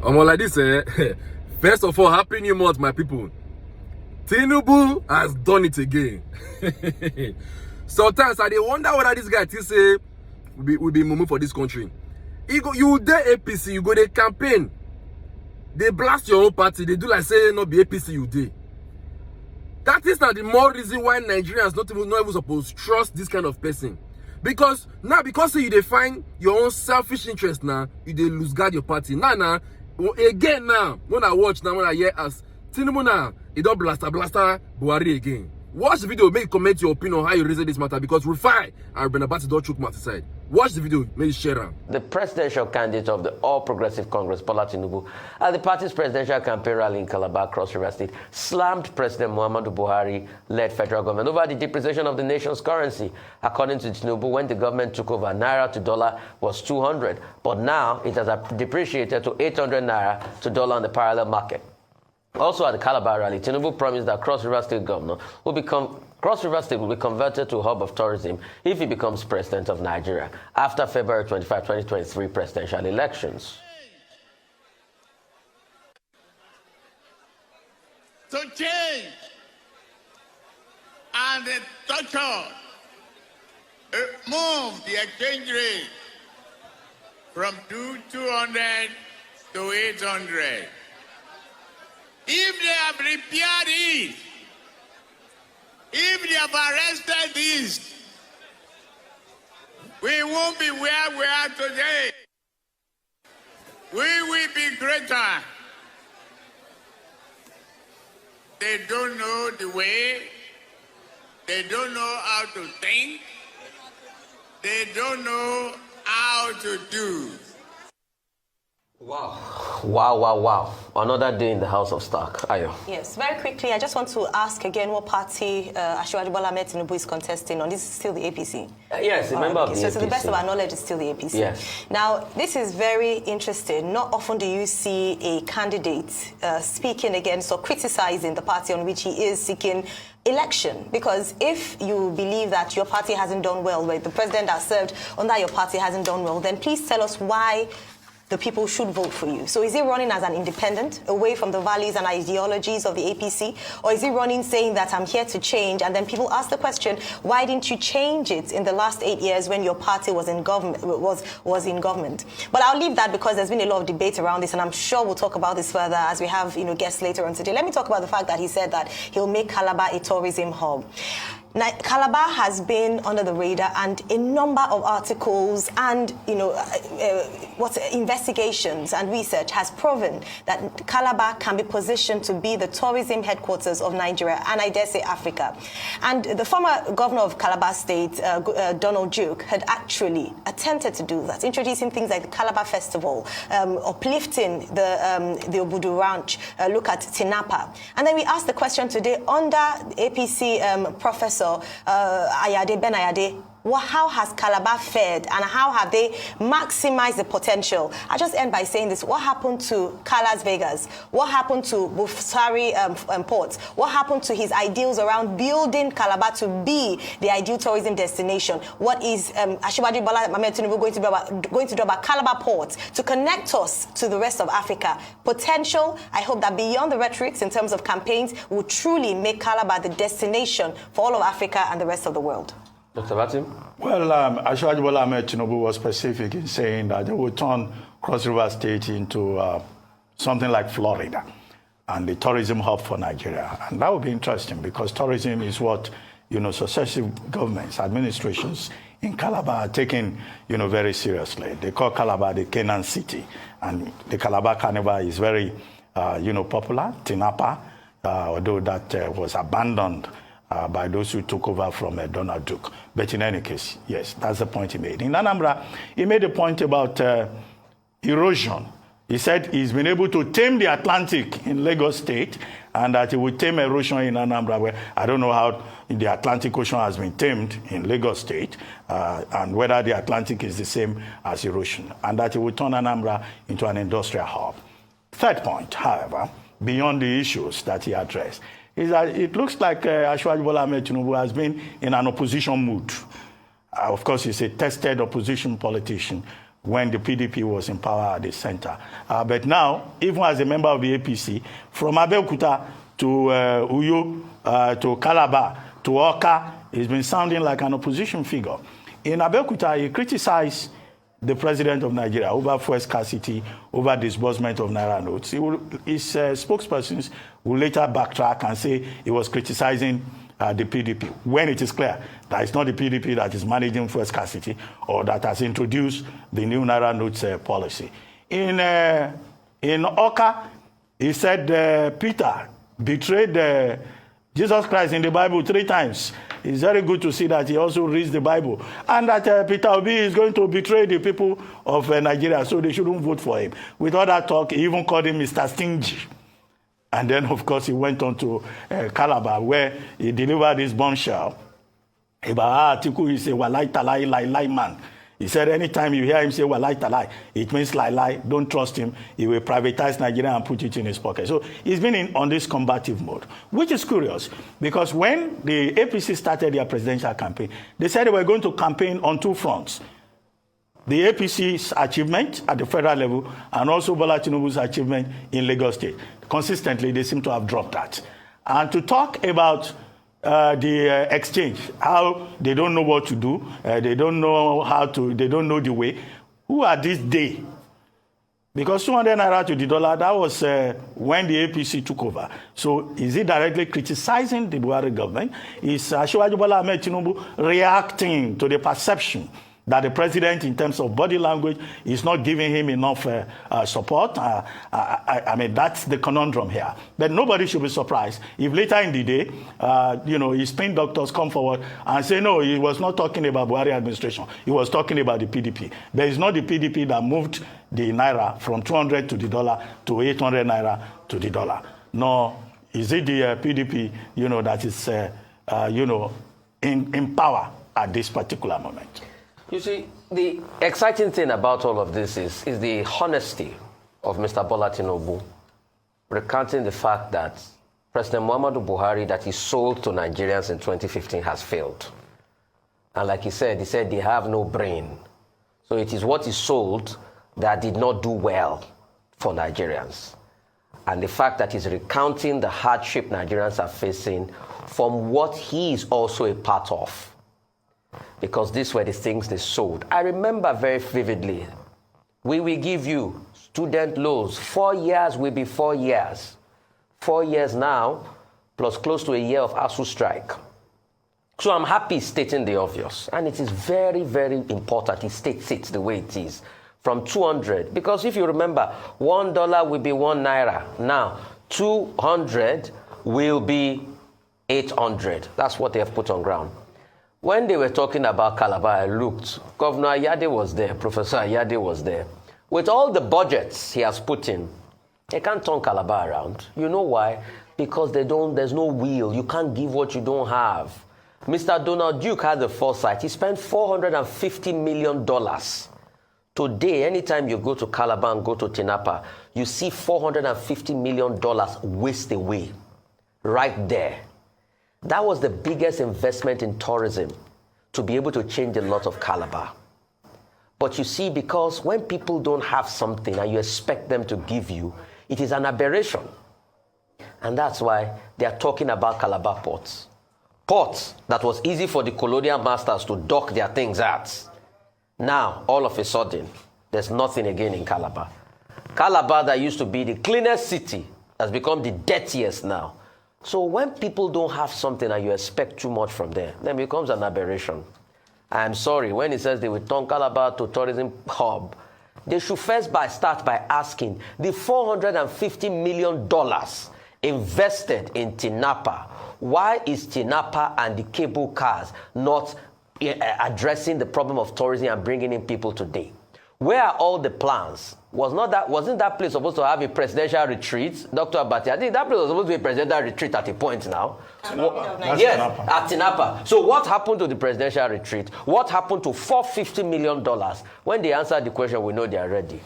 I'm like this, First of all, happy new month, my people. Tinubu has done it again. Sometimes I dey wonder whether this guy still say we be mumu for this country. You dey APC, you go dey campaign. They blast your own party. They do like say not be APC you dey. That is not the more reason why Nigerians not even supposed to trust this kind of person. Because now, because you dey find your own selfish interest now, you dey lose guard your party. Now, again now, when I watch now, when I hear as Tinubu now, he don't blaster buhari again. Watch the video, make comment your opinion on how you reason this matter, because Rufai and Benabati don't choke matter side. Watch the video, make share them. The presidential candidate of the All Progressive Congress, Bola Tinubu, at the party's presidential campaign rally in Calabar, Cross River State, slammed President Muhammadu Buhari-led federal government over the depreciation of the nation's currency. According to Tinubu, when the government took over, naira to dollar was 200, but now it has depreciated to 800 naira to dollar on the parallel market. Also at the Calabar rally, Tinubu promised that Cross River State will be converted to a hub of tourism if he becomes president of Nigeria after February 25, 2023 presidential elections. To change and touch on, move the exchange rate from 200 to 800. If they have repaired it, if they have arrested this, we won't be where we are today. We will be greater. They don't know the way. They don't know how to think. They don't know how to do. Wow. Another day in the House of Stark. Ayo. Yes, very quickly, I just want to ask again what party Asiwaju Bola Ahmed Tinubu is contesting on. This is still the APC? Yes, a member of the APC. So to the best of our knowledge, it's still the APC. Yes. Now, this is very interesting. Not often do you see a candidate speaking against or criticizing the party on which he is seeking election, because if you believe that your party hasn't done well, the president that served under your party hasn't done well, then please tell us why the people should vote for you. So is he running as an independent, away from the values and ideologies of the APC? Or is he running saying that I'm here to change? And then people ask the question, why didn't you change it in the last 8 years when your party was in government? Was in government? But I'll leave that because there's been a lot of debate around this, and I'm sure we'll talk about this further as we have guests later on today. Let me talk about the fact that he said that he'll make Calabar a tourism hub. Now, Calabar has been under the radar, and a number of articles and investigations and research has proven that Calabar can be positioned to be the tourism headquarters of Nigeria, and I dare say Africa. And the former governor of Calabar State, Donald Duke, had actually attempted to do that, introducing things like the Calabar Festival, uplifting the Obudu Ranch, look at Tinapa. And then we asked the question today under APC Professor Ben Ayade, how has Calabar fared and how have they maximized the potential? I just end by saying this. What happened to Las Vegas? What happened to Buhari Port? What happened to his ideals around building Calabar to be the ideal tourism destination? What is Asiwaju Bola Ahmed Tinubu going to do about Calabar Port to connect us to the rest of Africa? Potential, I hope that beyond the rhetorics in terms of campaigns, will truly make Calabar the destination for all of Africa and the rest of the world. Dr. Batim? Well, Asiwaju Bola Ahmed Tinubu was specific in saying that they would turn Cross River State into something like Florida and the tourism hub for Nigeria. And that would be interesting because tourism is what, successive governments, administrations in Calabar are taking, very seriously. They call Calabar the Canaan City. And the Calabar Carnival is very, popular. Tinapa, although that was abandoned by those who took over from Donald Duke. But in any case, yes, that's the point he made. In Anambra, he made a point about erosion. He said he's been able to tame the Atlantic in Lagos State and that he would tame erosion in Anambra, where I don't know how the Atlantic Ocean has been tamed in Lagos State and whether the Atlantic is the same as erosion, and that he would turn Anambra into an industrial hub. Third point, however, beyond the issues that he addressed, is that it looks like Asiwaju Bola Ahmed Tinubu has been in an opposition mood. Of course, he's a tested opposition politician when the PDP was in power at the center. But now, even as a member of the APC, from Abeokuta to Uyo, to Calabar, to Oka, he's been sounding like an opposition figure. In Abeokuta, he criticized the president of Nigeria over fuel scarcity, over disbursement of Naira notes. His spokespersons will later backtrack and say he was criticizing the PDP, when it is clear that it's not the PDP that is managing fuel scarcity or that has introduced the new Naira notes policy. In Oka, he said Peter betrayed Jesus Christ in the Bible 3 times. It's very good to see that he also reads the Bible. And that Peter Obi is going to betray the people of Nigeria, so they shouldn't vote for him. With all that talk, he even called him Mr. Stingy. And then, of course, he went on to Calabar, where he delivered his bombshell about Atiku. He said, walai talai, lie man. He said, anytime you hear him say, walai talai, it means lie. Don't trust him. He will privatize Nigeria and put it in his pocket. So he's been on this combative mode, which is curious, because when the APC started their presidential campaign, they said they were going to campaign on 2 fronts. The APC's achievement at the federal level and also Bola Tinubu's achievement in Lagos State. Consistently, they seem to have dropped that. And to talk about the exchange, how they don't know what to do, they don't know how to, they don't know the way. Who are this they? Because 200 naira to the dollar, that was when the APC took over. So is he directly criticizing the Buhari government? Is Asiwaju Bola Ahmed Tinubu reacting to the perception that the president, in terms of body language, is not giving him enough support? I mean, that's the conundrum here. But nobody should be surprised if later in the day, his spin doctors come forward and say, no, he was not talking about Buhari administration. He was talking about the PDP. But it's not the PDP that moved the naira from 200 to the dollar to 800 naira to the dollar. No, is it the PDP, that is, in power at this particular moment? You see, the exciting thing about all of this is the honesty of Mr. Bola Tinubu, recounting the fact that President Muhammadu Buhari, that he sold to Nigerians in 2015, has failed. And like he said they have no brain. So it is what he sold that did not do well for Nigerians. And the fact that he's recounting the hardship Nigerians are facing from what he is also a part of. Because these were the things they sold. I remember very vividly, we will give you student loans. 4 years will be 4 years. 4 years now, plus close to a year of ASU strike. So I'm happy stating the obvious. And it is very, very important he states it the way it is. From 200, because if you remember, $1 will be 1 naira. Now, 200 will be 800. That's what they have put on ground. When they were talking about Calabar, I looked. Governor Ayade was there. Professor Ayade was there. With all the budgets he has put in, they can't turn Calabar around. You know why? Because there's no will. You can't give what you don't have. Mr. Donald Duke had the foresight. He spent $450 million. Today, anytime you go to Calabar and go to Tinapa, you see $450 million waste away. Right there. That was the biggest investment in tourism to be able to change a lot of Calabar. But you see, because when people don't have something and you expect them to give you, it is an aberration. And that's why they are talking about Calabar ports. Ports that was easy for the colonial masters to dock their things at. Now, all of a sudden, there's nothing again in Calabar. Calabar, that used to be the cleanest city, has become the dirtiest now. So when people don't have something and you expect too much from them, then it becomes an aberration. I'm sorry, when he says they will turn Calabar to tourism hub, they should first start by asking the $450 million invested in Tinapa. Why is Tinapa and the cable cars not addressing the problem of tourism and bringing in people today? Where are all the plans? Wasn't that place supposed to have a presidential retreat? Dr. Abati, I think that place was supposed to be a presidential retreat at a point now. Yes, at Tinapa. So what happened to the presidential retreat? What happened to $450 million? When they answer the question, we know they are ready.